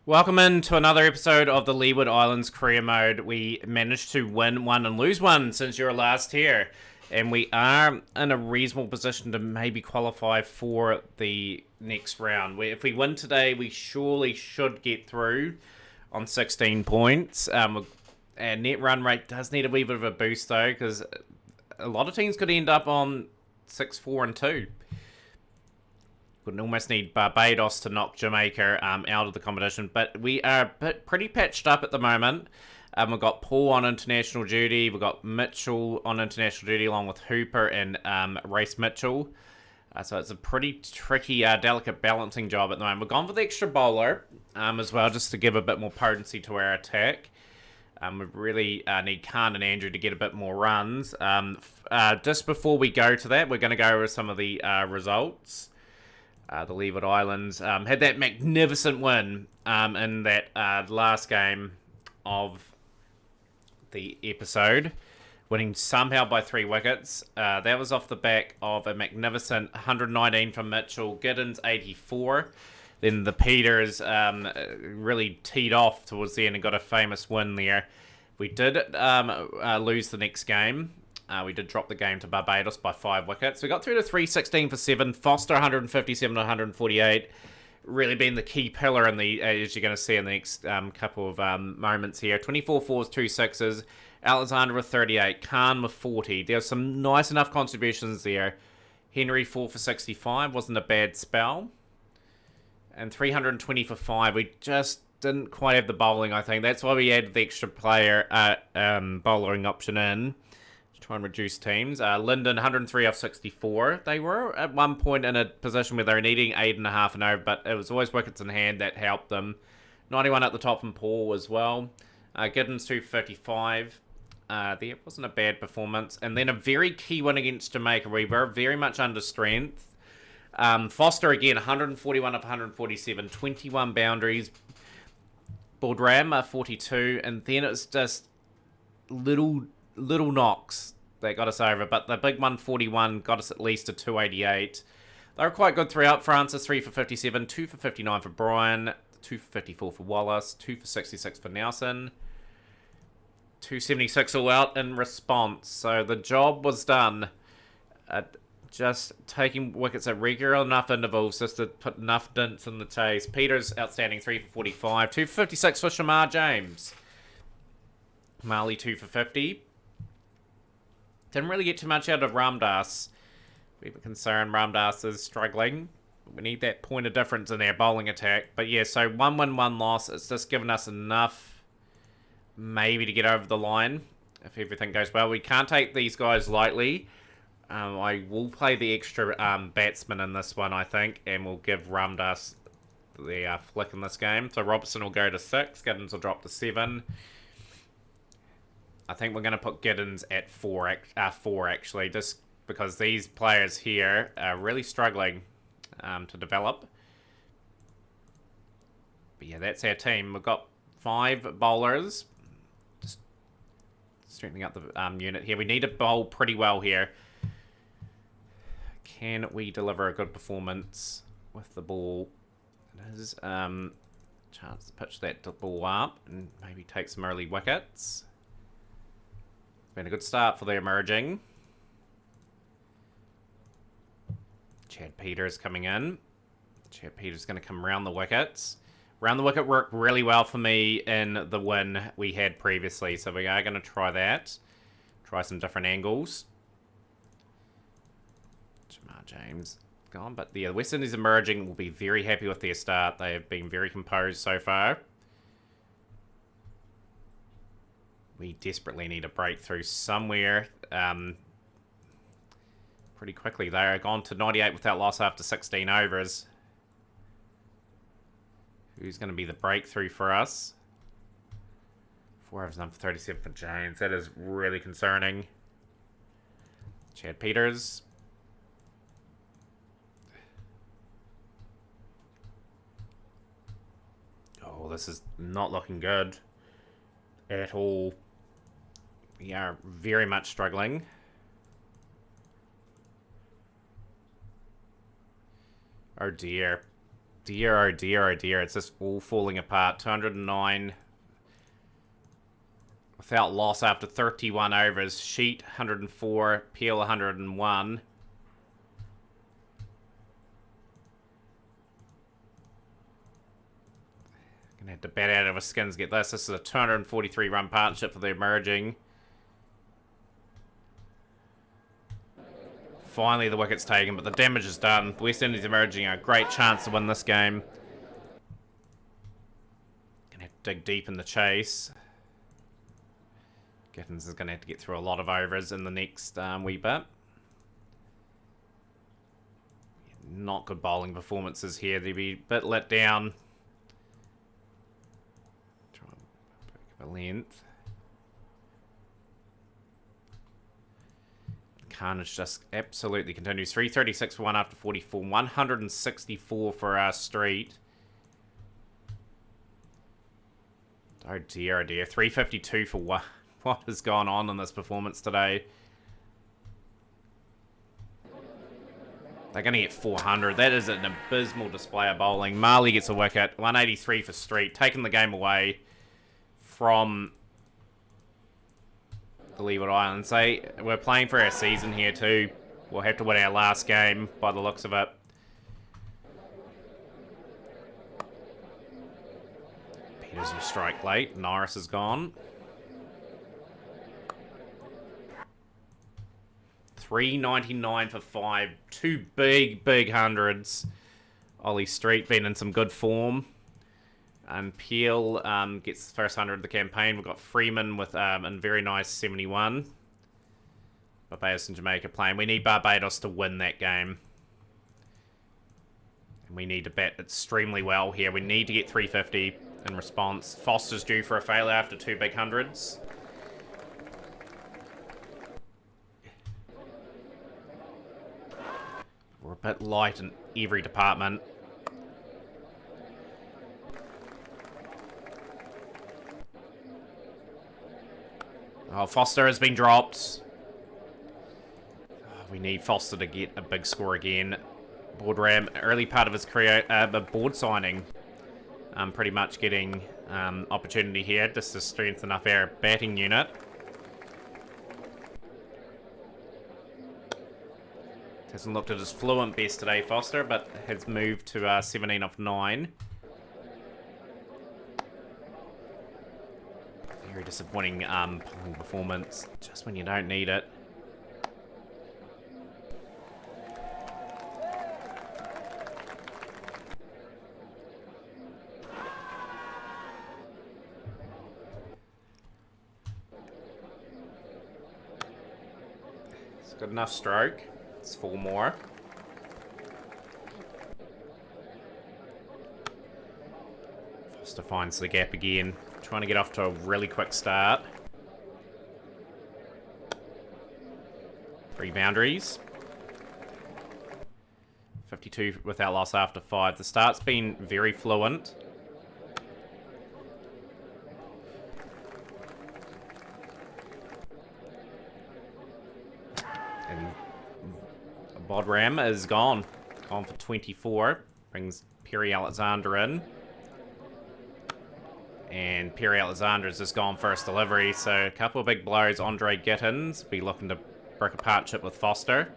Welcome in to another episode of the Leeward Islands Career Mode. We managed to win one and lose one since you were last here. And we are in a reasonable position to maybe qualify for the next round. If we win today, we surely should get through on 16 points. Our net run rate does need a wee bit of a boost though, because a lot of teams could end up on 6-4-2. Would almost need Barbados to knock Jamaica out of the competition, but we are pretty patched up at the moment. We've got Paul on international duty, we've got Mitchell on international duty along with Hooper and Race Mitchell. So it's a pretty tricky, delicate balancing job at the moment. We've gone for the extra bowler as well, just to give a bit more potency to our attack. We really need Khan and Andrew to get a bit more runs. Just before we go to that, we're going to go over some of the results. The Leeward Islands had that magnificent win in that last game of the episode, winning somehow by 3 wickets. That was off the back of a magnificent 119 from Mitchell, Giddens 84. Then the Peters really teed off towards the end and got a famous win there. We did lose the next game. We did drop the game to Barbados by 5 wickets. We got through to 316 for 7. Foster 157 to 148. Really been the key pillar in the, as you're going to see in the next couple of moments here. 24 fours, 2 sixes. Alexander with 38. Khan with 40. There's some nice enough contributions there. Henry 4 for 65. Wasn't a bad spell. And 320 for 5. We just didn't quite have the bowling, I think. That's why we added the extra player bowling option in. Try and reduce teams. Linden, 103 off 64. They were at one point in a position where they were needing 8.5 and over, but it was always wickets in hand that helped them. 91 at the top from Paul as well. Giddens 255. There wasn't a bad performance. And then a very key win against Jamaica. We were very much under strength. Foster again, 141 of 147. 21 boundaries. Baldram, 42. And then it's just little knocks that got us over, but the big 141 got us at least to 288. They were quite good throughout. Francis 3 for 57, 2 for 59 for Brian, 2 for 54 for Wallace, 2 for 66 for Nelson, 276 all out in response. So the job was done. Just taking wickets at regular enough intervals just to put enough dints in the chase. Peters outstanding, 3 for 45, 2 for 56 for Shamar James. Marley 2 for 50. Didn't really get too much out of Ramdas. We were concerned Ramdas is struggling. We need that point of difference in our bowling attack. But yeah, so 1 win, 1 loss. It's just given us enough maybe to get over the line if everything goes well. We can't take these guys lightly. I will play the extra batsman in this one, I think, and we'll give Ramdas the flick in this game. So Robertson will go to 6. Giddens will drop to 7. I think we're going to put Giddens at 4 actually, just because these players here are really struggling to develop. But yeah, that's our team. We've got 5 bowlers. Just strengthening up the unit here. We need to bowl pretty well here. Can we deliver a good performance with the ball? It is chance to pitch that ball up and maybe take some early wickets. Been a good start for the emerging. Chad Peters coming in. Chad Peters going to come round the wickets. Round the wicket worked really well for me in the win we had previously, so we are going to try that. Try some different angles. Jamar James gone, but the West Indies emerging will be very happy with their start. They have been very composed so far. We desperately need a breakthrough somewhere pretty quickly. They are gone to 98 without loss after 16 overs. Who's going to be the breakthrough for us? 4 overs done for 37 for Jones. That is really concerning. Chad Peters. Oh, this is not looking good at all. We are very much struggling. Oh dear. dear, oh dear, oh dear. It's just all falling apart. 209 without loss after 31 overs. Sheet 104, Peel 101. Gonna have to bat out of our skins to get this. This is a 243 run partnership for the emerging. Finally the wicket's taken, but the damage is done. West Indies emerging a great chance to win this game. Gonna have to dig deep in the chase. Gittins is gonna have to get through a lot of overs in the next wee bit. Not good bowling performances here. They'll be a bit let down. Try and pick up a length. Carnage just absolutely continues. 336 for one after 44. 164 for our Street. Oh dear, oh dear. 352 for one. What has gone on in this performance today? They're going to get 400. That is an abysmal display of bowling. Marley gets a wicket. 183 for Street. Taking the game away from the Leeward Islands. So we're playing for our season here too. We'll have to win our last game by the looks of it. Peters will strike late. Norris is gone. 399 for 5. Two big hundreds. Ollie Street been in some good form. Peel gets the first 100 of the campaign. We've got Freeman with a very nice 71. Barbados and Jamaica playing. We need Barbados to win that game. And we need to bat extremely well here. We need to get 350 in response. Foster's due for a failure after two big hundreds. We're a bit light in every department. Oh, Foster has been dropped. We need Foster to get a big score again. Boardram, early part of his career, board signing. Pretty much getting opportunity here just to strengthen up our batting unit. Hasn't looked at his fluent best today, Foster, but has moved to 17 off 9. Very disappointing performance, just when you don't need it. It's good enough stroke. It's 4 more. Foster finds the gap again. Trying to get off to a really quick start. 3 boundaries. 52 without loss after 5. The start's been very fluent. And Bodram is gone. Gone for 24. Brings Perry Alexander in. And Perry Alexander has just gone first delivery, so a couple of big blows. Andre Gittins be looking to break a partnership with Foster.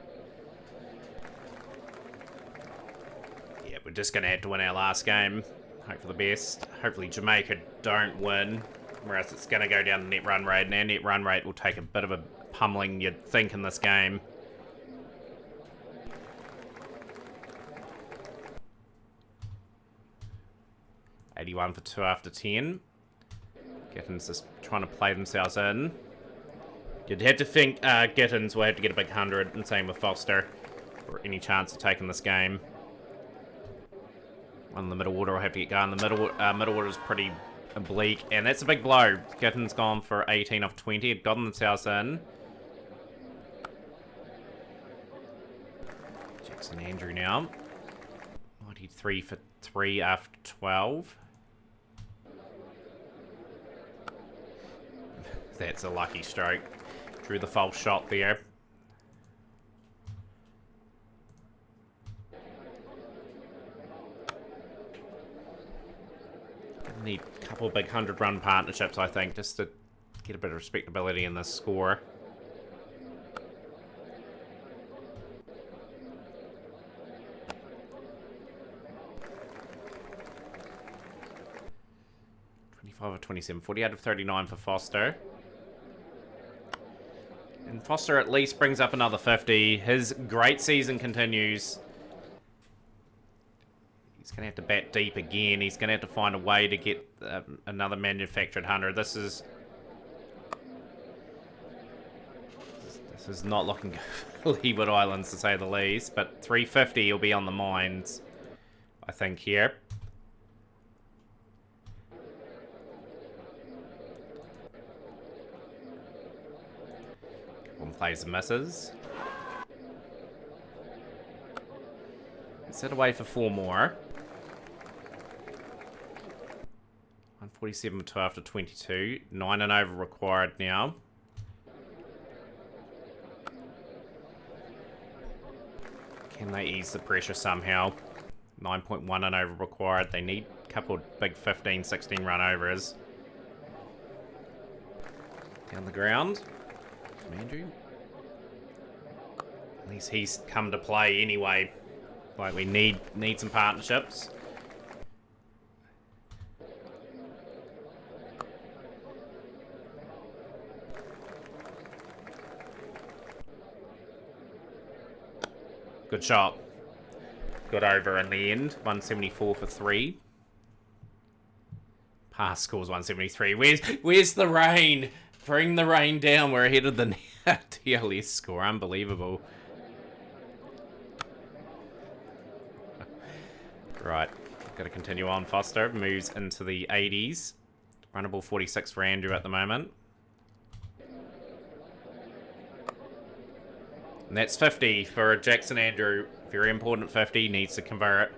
Yeah, we're just going to have to win our last game. Hope for the best. Hopefully Jamaica don't win, whereas it's going to go down the net run rate, and our net run rate will take a bit of a pummeling, you'd think, in this game. $81 for 2 after 10. Gittins just trying to play themselves in. You'd have to think Gittins will have to get a big 100, and same with Foster, for any chance of taking this game. One in the middle order will have to get going. The middle order is pretty oblique, and that's a big blow. Gittins gone for 18 off 20. Had gotten themselves in. Jackson Andrew now. 93 for 3 after 12. That's a lucky stroke. Drew the false shot there. Need a couple of big 100-run partnerships, I think, just to get a bit of respectability in this score. Of 27, 40 out of 39 for Foster. And Foster at least brings up another 50. His great season continues. He's going to have to bat deep again. He's going to have to find a way to get another manufactured 100. This is not looking good for Leeward Islands, to say the least. But 350 will be on the minds, I think, here. Plays and misses. Set away for 4 more. 147 to after 22. 9 and over required now. Can they ease the pressure somehow? 9.1 and over required. They need a couple of big 15, 16 run overs. Down the ground. From Andrew. At least he's come to play anyway. Like, we need some partnerships. Good shot. Got over in the end. 174 for 3. Pass scores 173. Where's the rain? Bring the rain down. We're ahead of the TLS score. Unbelievable. Right. Got to continue on. Foster moves into the 80s. Runnable 46 for Andrew at the moment. And that's 50 for Jackson Andrew. Very important 50. Needs to convert it.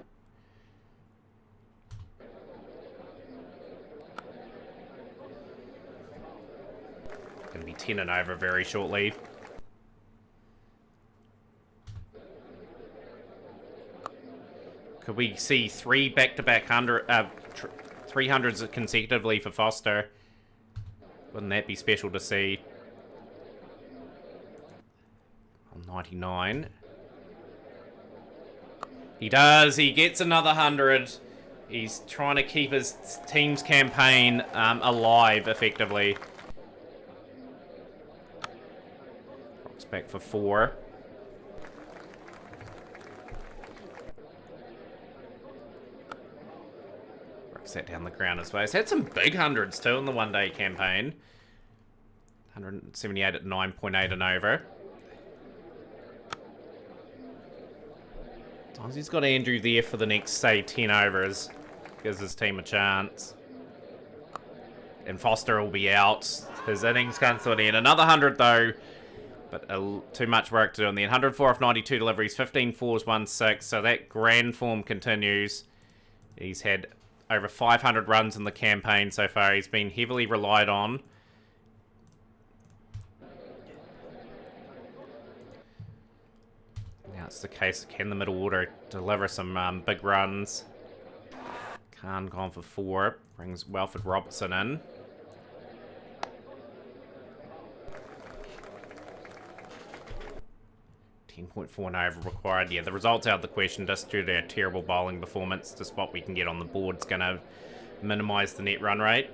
Going to be 10 and over very shortly. Could we see 3 back-to-back 300s consecutively for Foster? Wouldn't that be special to see? On 99. He does. He gets another 100. He's trying to keep his team's campaign alive, effectively. Rocks back for 4. That down the ground as well. He's had some big hundreds too in the one-day campaign. 178 at 9.8 and over. As long as he's got Andrew there for the next, say, 10 overs, gives his team a chance. And Foster will be out. His innings comes to an end. Another 100 though, but too much work to do in the end. 104 off 92 deliveries, 15 fours, 1 6. So that grand form continues. He's had over 500 runs in the campaign so far. He's been heavily relied on. Now it's the case, can the middle order deliver some big runs? Khan gone for 4. Brings Welford Robertson in. .4 and over required. Yeah, the results out of the question just due to their terrible bowling performance. Just what we can get on the board is going to minimise the net run rate.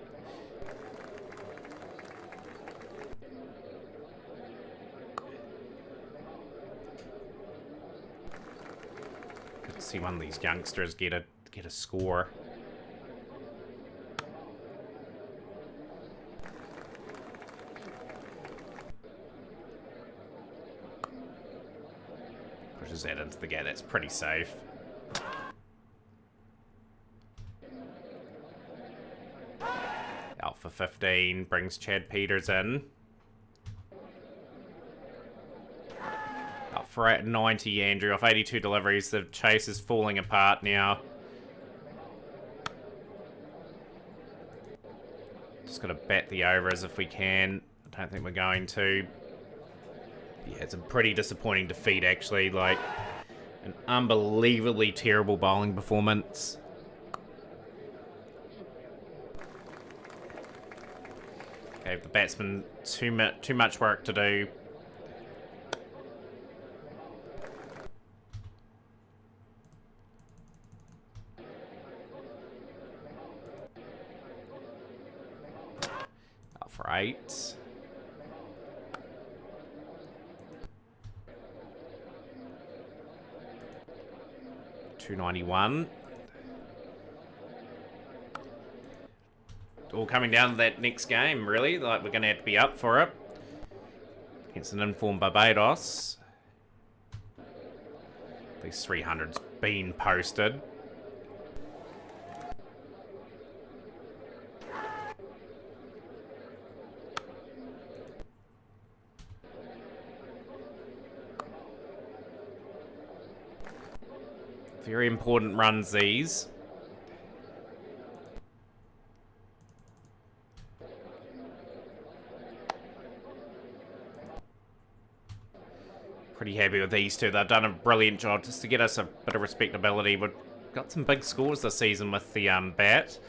Good to see one of these youngsters get a score. Pushes that into the gate. That's pretty safe. Out for 15. Brings Chad Peters in. Up for 90, Andrew. Off 82 deliveries. The chase is falling apart now. Just got to bat the overs if we can. I don't think we're going to. Yeah, it's a pretty disappointing defeat, actually. Like, an unbelievably terrible bowling performance. Gave the batsman too much work to do. Up for 8. $291. All coming down to that next game, really. Like, we're going to have to be up for it. Against an informed Barbados. These 300's been posted. Very important runs, these. Pretty happy with these two. They've done a brilliant job just to get us a bit of respectability. We've got some big scores this season with the bat.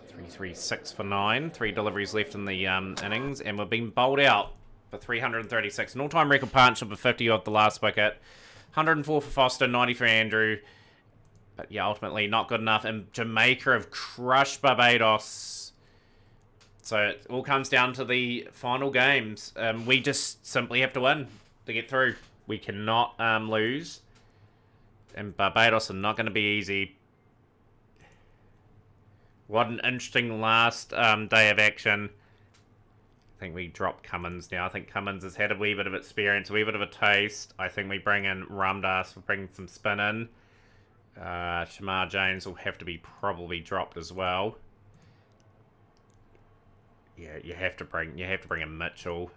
336 for 9. 3 deliveries left in the innings, and we've been bowled out for 336. An all-time record partnership of 50 off the last wicket. 104 for Foster, 90 for Andrew. But yeah, ultimately not good enough. And Jamaica have crushed Barbados. So it all comes down to the final games. We just simply have to win to get through. We cannot lose. And Barbados are not going to be easy. What an interesting last day of action. I think we drop Cummins now. I think Cummins has had a wee bit of experience, a wee bit of a taste. I think we bring in Ramdas. We'll bring some spin in. Shamar James will have to be probably dropped as well. Yeah, you have to bring in Mitchell.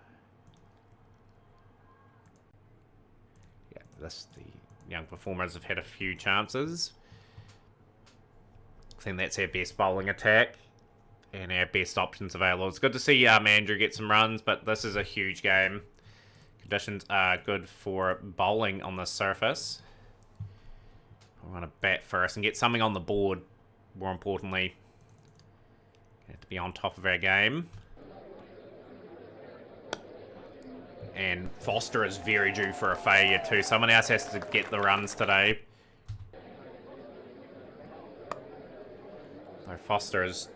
Yeah, the young performers have had a few chances. I think that's our best bowling attack and our best options available. It's good to see Andrew get some runs, but this is a huge game. Conditions are good for bowling on the surface. I want to bat first and get something on the board, more importantly. Have to be on top of our game. And Foster is very due for a failure too. Someone else has to get the runs today. So Foster is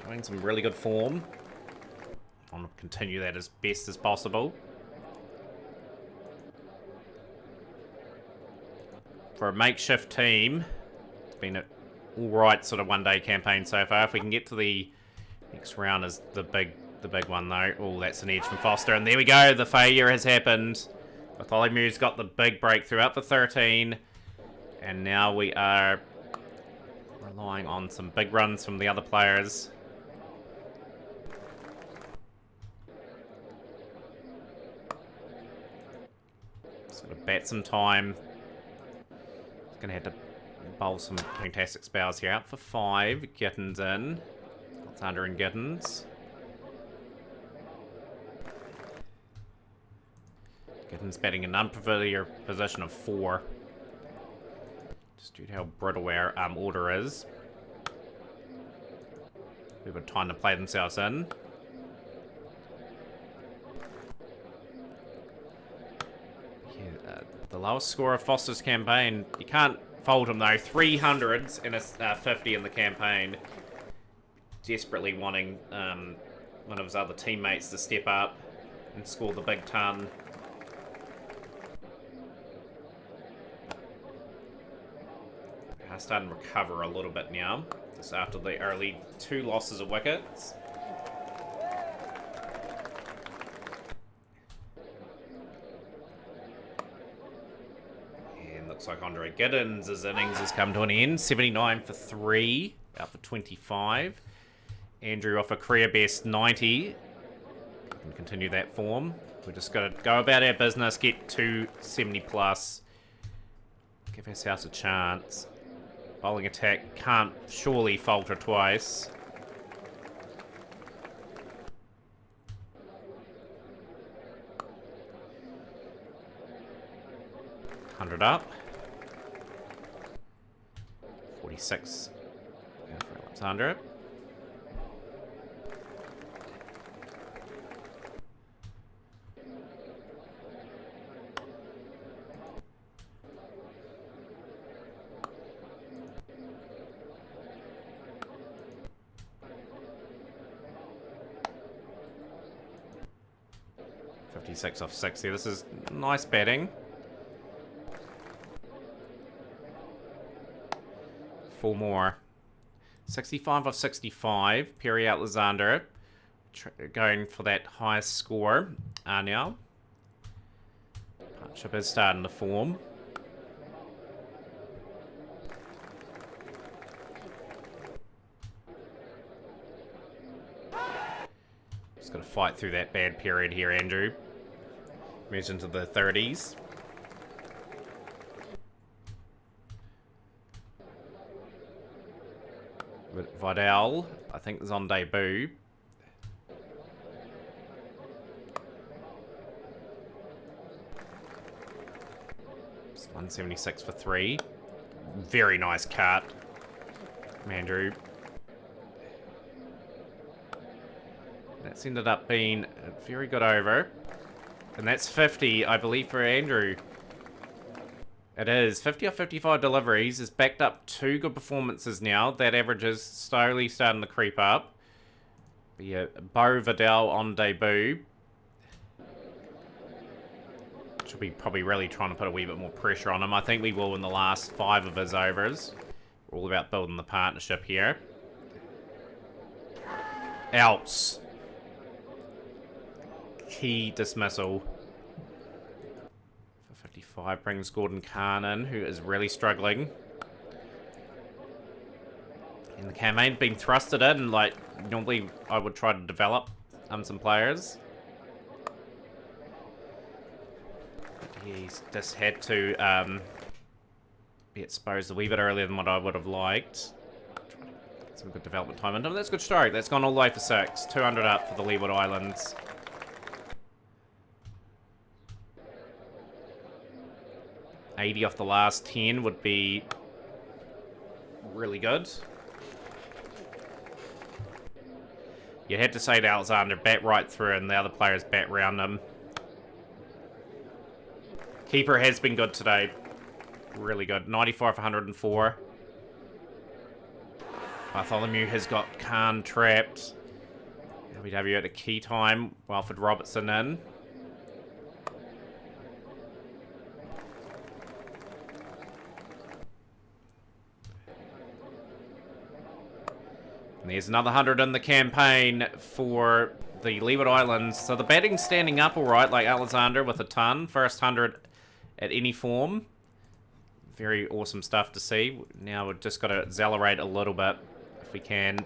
showing some really good form. I want to continue that as best as possible. For a makeshift team, it's been an alright sort of one-day campaign so far. If we can get to the next round is the big one though. Oh, that's an edge from Foster. And there we go. The failure has happened. Bartholomew's got the big breakthrough up for 13. And now we are relying on some big runs from the other players. Sort of bat some time. Going to have to bowl some fantastic spells here. Up for 5. Gittins in. It's under in Gittins. Gittins batting an unfamiliar position of 4. Just due to how brittle our order is. We've got time to play themselves in. Yeah, the lowest score of Foster's campaign. You can't fault him though. 300s and a 50 in the campaign. Desperately wanting one of his other teammates to step up and score the big ton. Starting to recover a little bit now, just after the early 2 losses of wickets. And looks like Andre Giddens' innings has come to an end. 79 for 3, out for 25. Andrew off a career best 90. Can continue that form. We're just got to go about our business, get to 70 plus, give ourselves a chance. Bowling attack can't surely falter twice. $100 up. 46. Sandra. .56 off 60. This is nice batting. 4 more. 65 off 65. Perry Alexander going for that highest score now. Partnership is starting to form. Just got to fight through that bad period here, Andrew. Moves into the 30s. But Vidal, I think, is on debut. It's 176 for 3. Very nice cut, Andrew. That's ended up being a very good over. And that's 50, I believe, for Andrew. It is. 50 off 55 deliveries. Has backed up 2 good performances now. That average is slowly starting to creep up. But yeah, Bo Vidal on debut. Should be probably really trying to put a wee bit more pressure on him. I think we will in the last 5 of his overs. We're all about building the partnership here. Outs. Key dismissal. For 55 brings Gordon Khan in, who is really struggling. And the campaign being thrusted in, like, normally I would try to develop some players. But he's just had to be exposed a wee bit earlier than what I would have liked. Get some good development time into him. That's a good stroke. That's gone all the way for 6. 200 up for the Leeward Islands. 80 off the last 10 would be really good. You had to say to Alexander, bat right through, and the other players bat round him. Keeper has been good today. Really good. 95 for 104. Bartholomew has got Khan trapped. LBW at a key time. Wilfred Robertson in. And there's another 100 in the campaign for the Leeward Islands. So the batting's standing up all right, like Alexander with a ton. First 100 at any form. Very awesome stuff to see. Now we've just got to accelerate a little bit if we can.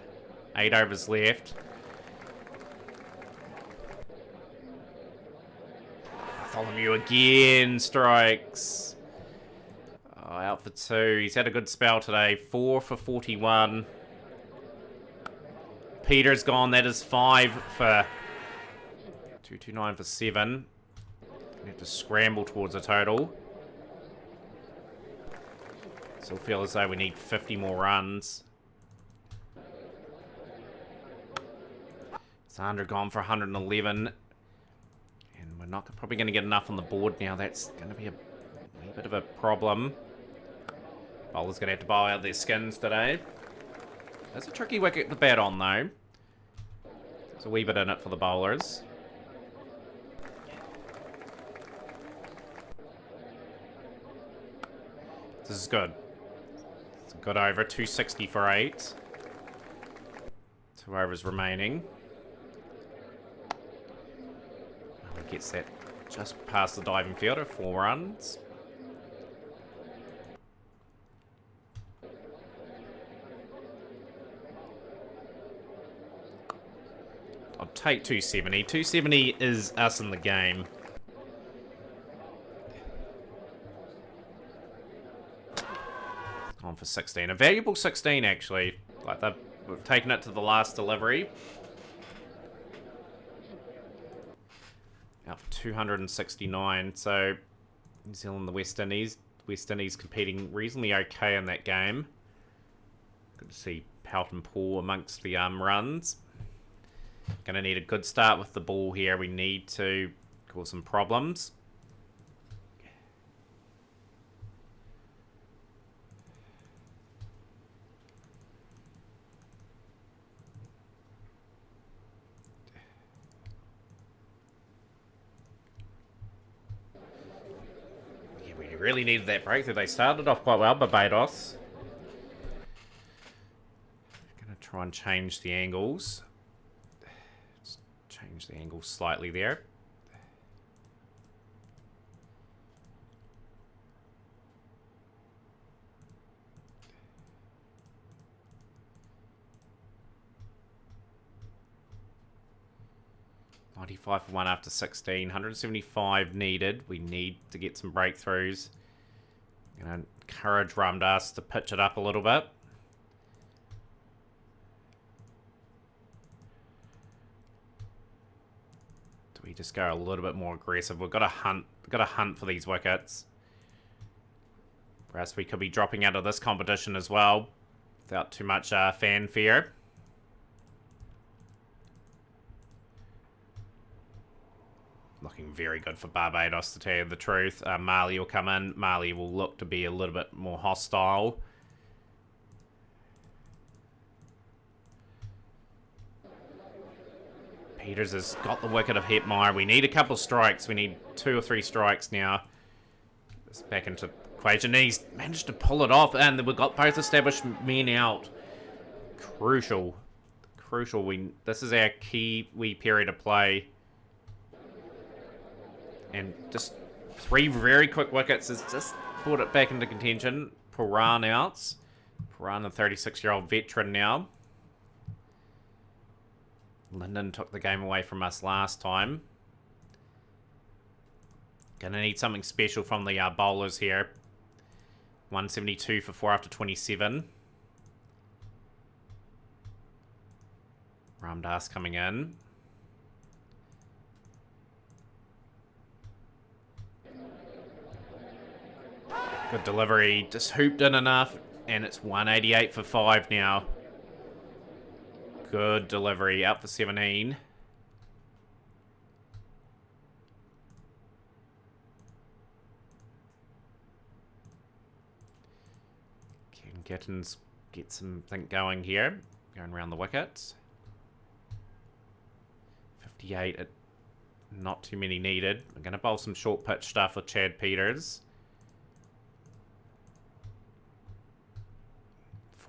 8 overs left. Bartholomew again strikes. Oh, out for 2. He's had a good spell today. 4 for 41. Peter's gone. That is 5 for 229 for 7. We have to scramble towards a total. Still feel as though we need 50 more runs. Sandra gone for 111. And we're not probably going to get enough on the board now. That's going to be a wee bit of a problem. Bowlers going to have to bowl out their skins today. That's a tricky wicket to bat on, though. There's a wee bit in it for the bowlers. This is good. It's a good over. 260 for 8. 2 overs remaining. Well, he gets that just past the diving fielder. 4 runs. I'll take 270. 270 is us in the game. On for 16. A valuable 16, actually. Like, we've taken it to the last delivery. Out for 269. So, New Zealand, the West Indies. West Indies competing reasonably okay in that game. Good to see Pout and Paul amongst the runs. Gonna need a good start with the ball here. We need to cause some problems. Yeah, we really needed that breakthrough. They started off quite well, Barbados. Gonna try and change the angles. Change the angle slightly there. $95 for 1 after 16. 175 needed. We need to get some breakthroughs. Gonna encourage Ramdas to pitch it up a little bit. We just go a little bit more aggressive. We've got to hunt for these wickets. Whereas we could be dropping out of this competition as well without too much fanfare. Looking very good for Barbados, to tell you the truth. Mali will come in. Mali will look to be a little bit more hostile. Peters has got the wicket of Hetmeyer. We need a couple strikes. We need 2 or 3 strikes now. It's back into equation. He's managed to pull it off, and we've got both established men out. Crucial. Crucial. This is our key wee period of play. And just 3 very quick wickets has just brought it back into contention. Puran outs. Puran, a 36-year-old veteran now. Linden took the game away from us last time. Gonna need something special from the bowlers here. 172 for 4 after 27. Ramdas coming in. Good delivery. Just hooped in enough. And it's 188 for 5 now. Good delivery. Out for 17. Can Gittins get something going here? Going around the wickets. 58. Not too many needed. We're going to bowl some short pitch stuff with Chad Peters.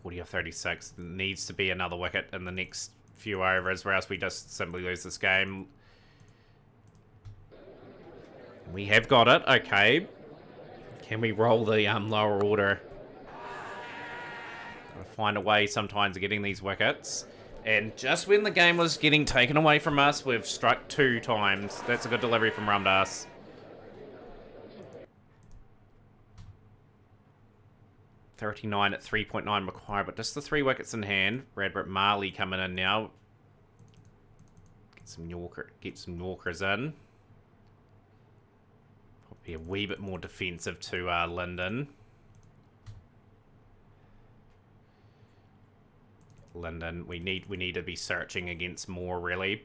40 or 36. There needs to be another wicket in the next few overs, or else we just simply lose this game. We have got it. Okay. Can we roll the lower order? Gotta find a way sometimes of getting these wickets. And just when the game was getting taken away from us, we've struck 2 times. That's a good delivery from Ramdas. $39 at 3.9 required, but just the 3 wickets in hand. Radbert Marley coming in now. Get some Yorkers in. Probably a wee bit more defensive to Linden. Linden, we need to be searching against more, really.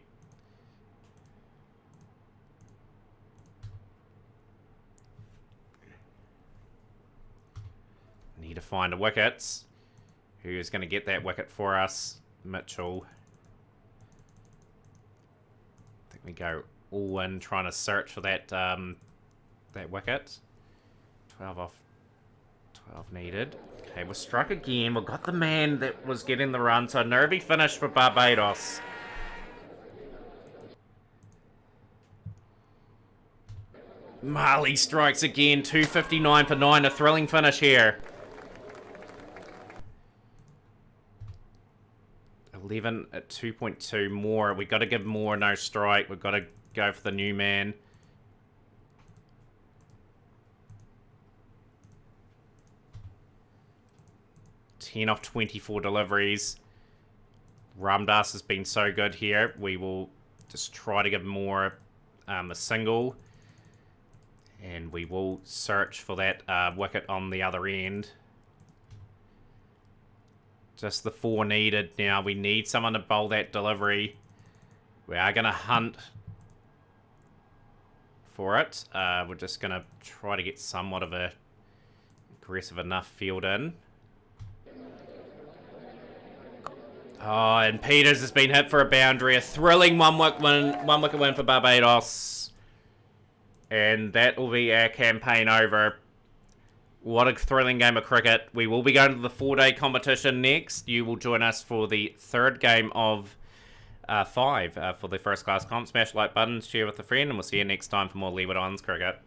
Need to find a wicket. Who's going to get that wicket for us? Mitchell. I think we go all in trying to search for that that wicket. 12 off. 12 needed. Okay, we're struck again. We've got the man that was getting the run. So nervy finish for Barbados. Marley strikes again. 259 for 9. A thrilling finish here. 11 at 2.2 more. We've got to give more no strike. We've got to go for the new man. Ten off 24 deliveries. Ramdas has been so good here. We will just try to give more a single. And we will search for that wicket on the other end. Just the 4 needed now. We need someone to bowl that delivery. We are going to hunt for it. We're just going to try to get somewhat of a aggressive enough field in. Oh, and Peters has been hit for a boundary. A thrilling one-wicket win for Barbados. And that will be our campaign over. What a thrilling game of cricket. We will be going to the 4-day competition next. You will join us for the 3rd game of 5 for the first class comp. Smash the like button, share with a friend, and we'll see you next time for more Leeward Islands cricket.